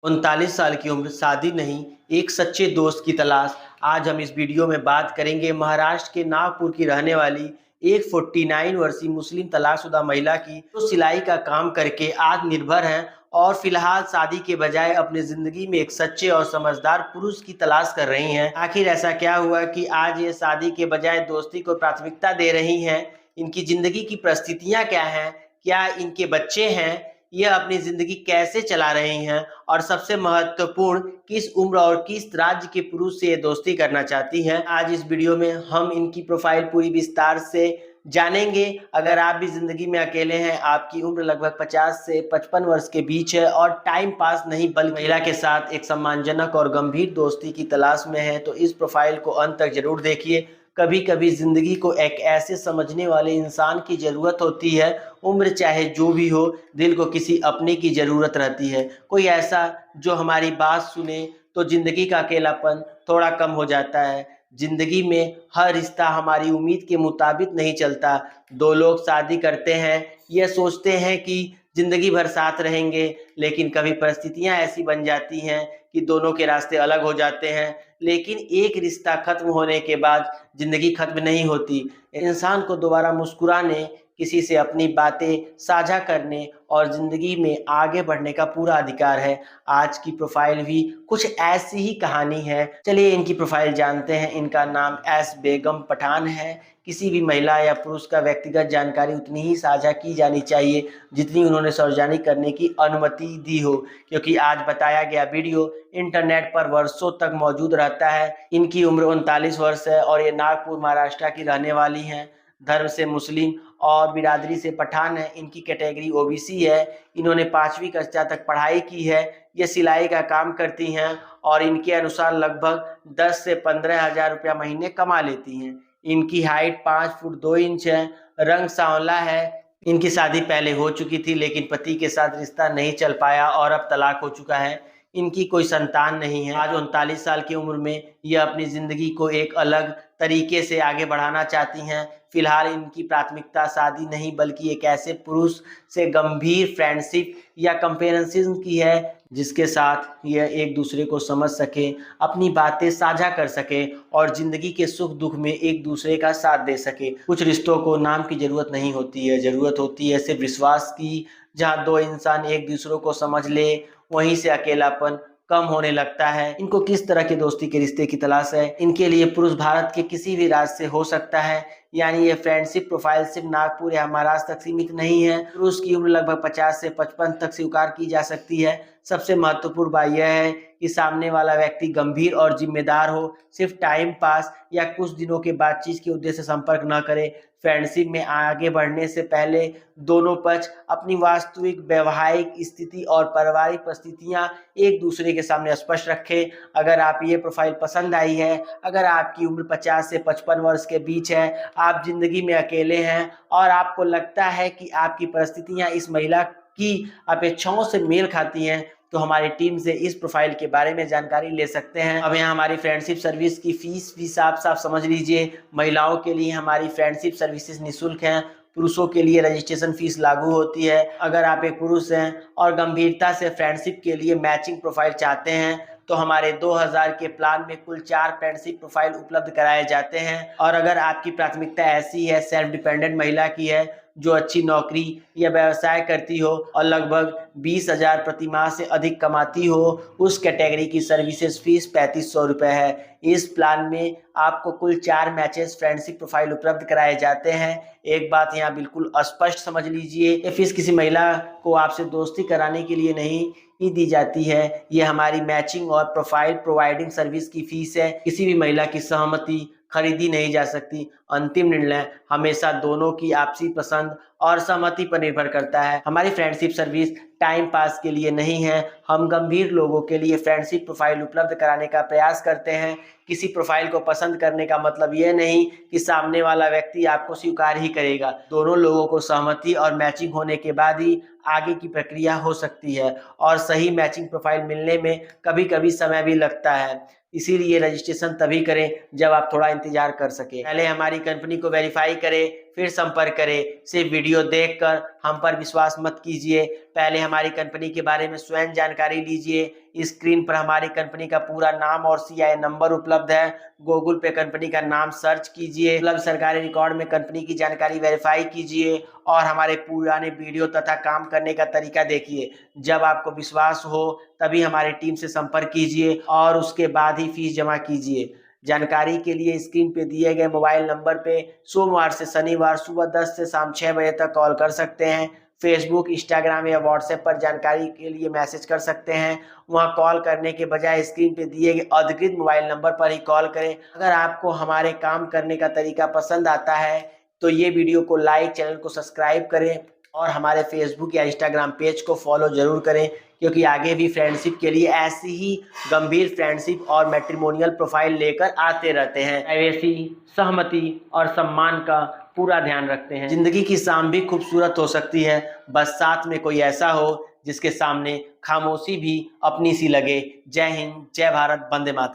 39 साल की उम्र, शादी नहीं, एक सच्चे दोस्त की तलाश। आज हम इस वीडियो में बात करेंगे महाराष्ट्र के नागपुर की रहने वाली एक 49 वर्षीय मुस्लिम तलाकशुदा महिला की, जो सिलाई का काम करके आत्मनिर्भर हैं और फिलहाल शादी के बजाय अपनी जिंदगी में एक सच्चे और समझदार पुरुष की तलाश कर रही हैं। आखिर ऐसा क्या हुआ कि आज ये शादी के बजाय दोस्ती को प्राथमिकता दे रही हैं? इनकी जिंदगी की परिस्थितियां क्या हैं? क्या इनके बच्चे हैं? यह अपनी जिंदगी कैसे चला रही हैं? और सबसे महत्वपूर्ण, किस उम्र और किस राज्य के पुरुष से ये दोस्ती करना चाहती हैं? आज इस वीडियो में हम इनकी प्रोफाइल पूरी विस्तार से जानेंगे। अगर आप भी जिंदगी में अकेले हैं, आपकी उम्र लगभग 50 से 55 वर्ष के बीच है और टाइम पास नहीं बल्कि महिला के साथ एक सम्मानजनक और गंभीर दोस्ती की तलाश में है, तो इस प्रोफाइल को अंत तक जरूर देखिए। कभी कभी जिंदगी को एक ऐसे समझने वाले इंसान की जरूरत होती है। उम्र चाहे जो भी हो, दिल को किसी अपने की जरूरत रहती है। कोई ऐसा जो हमारी बात सुने, तो जिंदगी का अकेलापन थोड़ा कम हो जाता है। जिंदगी में हर रिश्ता हमारी उम्मीद के मुताबिक नहीं चलता। दो लोग शादी करते हैं, ये सोचते हैं कि जिंदगी भर साथ रहेंगे, लेकिन कभी परिस्थितियां ऐसी बन जाती हैं कि दोनों के रास्ते अलग हो जाते हैं। लेकिन एक रिश्ता खत्म होने के बाद जिंदगी खत्म नहीं होती। इंसान को दोबारा मुस्कुराने, किसी से अपनी बातें साझा करने और जिंदगी में आगे बढ़ने का पूरा अधिकार है। आज की प्रोफाइल भी कुछ ऐसी ही कहानी है। चलिए इनकी प्रोफाइल जानते हैं। इनका नाम एस बेगम पठान है। किसी भी महिला या पुरुष का व्यक्तिगत जानकारी उतनी ही साझा की जानी चाहिए जितनी उन्होंने सार्वजनिक करने की अनुमति दी हो, क्योंकि आज बताया गया वीडियो इंटरनेट पर वर्षों तक मौजूद रहता है। इनकी उम्र 39 वर्ष है और ये नागपुर महाराष्ट्र की रहने वाली हैं। धर्म से मुस्लिम और बिरादरी से पठान है। इनकी कैटेगरी ओबीसी है। इन्होंने 5वीं कक्षा तक पढ़ाई की है। ये सिलाई का काम करती हैं और इनके अनुसार लगभग 10 से 15 हजार रुपया महीने कमा लेती हैं। इनकी हाइट 5 फुट 2 इंच है। रंग सांवला है। इनकी शादी पहले हो चुकी थी, लेकिन पति के साथ रिश्ता नहीं चल पाया और अब तलाक हो चुका है। इनकी कोई संतान नहीं है। आज 39 साल की उम्र में यह अपनी जिंदगी को एक अलग तरीके से आगे बढ़ाना चाहती हैं। फिलहाल इनकी प्राथमिकता शादी नहीं बल्कि एक ऐसे पुरुष से गंभीर फ्रेंडशिप या कंपेनियनशिप की है जिसके साथ यह एक दूसरे को समझ सके, अपनी बातें साझा कर सके और जिंदगी के सुख दुख में एक दूसरे का साथ दे सके। कुछ रिश्तों को नाम की जरूरत नहीं होती है, जरूरत होती है सिर्फ विश्वास की। जहाँ दो इंसान एक दूसरे को समझ ले, वहीं से अकेलापन कम होने लगता है। इनको किस तरह के दोस्ती के रिश्ते की तलाश है? इनके लिए पुरुष भारत के किसी भी राज्य से हो सकता है, यानी ये फ्रेंडशिप प्रोफाइल सिर्फ नागपुर या महाराष्ट्र तक सीमित नहीं है। पुरुष की उम्र लगभग 50 से 55 तक स्वीकार की जा सकती है। सबसे महत्वपूर्ण बात यह है कि सामने वाला व्यक्ति गंभीर और जिम्मेदार हो, सिर्फ टाइम पास या कुछ दिनों के बातचीत के उद्देश्य से संपर्क न करे। फ्रेंडशिप में आगे बढ़ने से पहले दोनों पक्ष अपनी वास्तविक वैवाहिक स्थिति और पारिवारिक परिस्थितियां एक दूसरे के सामने स्पष्ट रखें। अगर आप ये प्रोफाइल पसंद आई है, अगर आपकी उम्र 50 से 55 वर्ष के बीच है, आप जिंदगी में अकेले हैं और आपको लगता है कि आपकी परिस्थितियां इस महिला की अपेक्षाओं से मेल खाती हैं, तो हमारी टीम से इस प्रोफाइल के बारे में जानकारी ले सकते हैं। अब यहाँ हमारी फ्रेंडशिप सर्विस की फीस भी साफ साफ समझ लीजिए। महिलाओं के लिए हमारी फ्रेंडशिप सर्विसेज निःशुल्क हैं। पुरुषों के लिए रजिस्ट्रेशन फीस लागू होती है। अगर आप एक पुरुष हैं और गंभीरता से फ्रेंडशिप के लिए मैचिंग प्रोफाइल चाहते हैं, तो हमारे 2000 के प्लान में कुल 4 फ्रेंडशिप प्रोफाइल उपलब्ध कराए जाते हैं। और अगर आपकी प्राथमिकता ऐसी है, सेल्फ डिपेंडेंट महिला की है, जो अच्छी नौकरी या व्यवसाय करती हो और लगभग 20,000 प्रति माह से अधिक कमाती हो, उस कैटेगरी की सर्विसेज फीस 3500 रुपये है। इस प्लान में आपको कुल 4 मैचेस फ्रेंडशिप प्रोफाइल उपलब्ध कराए जाते हैं। एक बात यहाँ बिल्कुल स्पष्ट समझ लीजिए, ये फीस किसी महिला को आपसे दोस्ती कराने के लिए नहीं ही दी जाती है। ये हमारी मैचिंग और प्रोफाइल प्रोवाइडिंग सर्विस की फीस है। किसी भी महिला की सहमति खरीदी नहीं जा सकती। अंतिम निर्णय हमेशा दोनों की आपसी पसंद और सहमति पर निर्भर करता है। हमारी फ्रेंडशिप सर्विस टाइम पास के लिए नहीं है। हम गंभीर लोगों के लिए फ्रेंडशिप प्रोफाइल उपलब्ध कराने का प्रयास करते हैं। किसी प्रोफाइल को पसंद करने का मतलब यह नहीं कि सामने वाला व्यक्ति आपको स्वीकार ही करेगा। दोनों लोगों को सहमति और मैचिंग होने के बाद ही आगे की प्रक्रिया हो सकती है, और सही मैचिंग प्रोफाइल मिलने में कभी कभी समय भी लगता है। इसीलिए रजिस्ट्रेशन तभी करें जब आप थोड़ा इंतजार कर सके। पहले हमारी कंपनी को वेरीफाई करें, फिर संपर्क करें। सिर्फ वीडियो देखकर हम पर विश्वास मत कीजिए, पहले हमारी कंपनी के बारे में स्वयं जानकारी लीजिए। स्क्रीन पर हमारी कंपनी का पूरा नाम और CIN नंबर उपलब्ध है। गूगल पे कंपनी का नाम सर्च कीजिए, उपलब्ध सरकारी रिकॉर्ड में कंपनी की जानकारी वेरीफाई कीजिए और हमारे पुराने वीडियो तथा काम करने का तरीका देखिए। जब आपको विश्वास हो तभी हमारी टीम से संपर्क कीजिए और उसके बाद ही फीस जमा कीजिए। जानकारी के लिए स्क्रीन पे दिए गए मोबाइल नंबर पे सोमवार से शनिवार सुबह 10 से शाम 6 बजे तक कॉल कर सकते हैं। फेसबुक, इंस्टाग्राम या व्हाट्सएप पर जानकारी के लिए मैसेज कर सकते हैं। वहां कॉल करने के बजाय स्क्रीन पे दिए गए अधिकृत मोबाइल नंबर पर ही कॉल करें। अगर आपको हमारे काम करने का तरीका पसंद आता है तो ये वीडियो को लाइक, चैनल को सब्सक्राइब करें और हमारे फेसबुक या इंस्टाग्राम पेज को फॉलो जरूर करें, क्योंकि आगे भी फ्रेंडशिप के लिए ऐसी ही गंभीर फ्रेंडशिप और मैट्रिमोनियल प्रोफाइल लेकर आते रहते हैं। प्राइवेसी, सहमति और सम्मान का पूरा ध्यान रखते हैं। जिंदगी की शाम भी खूबसूरत हो सकती है, बस साथ में कोई ऐसा हो जिसके सामने खामोशी भी अपनी सी लगे। जय हिंद, जय भारत, वंदे मातरम।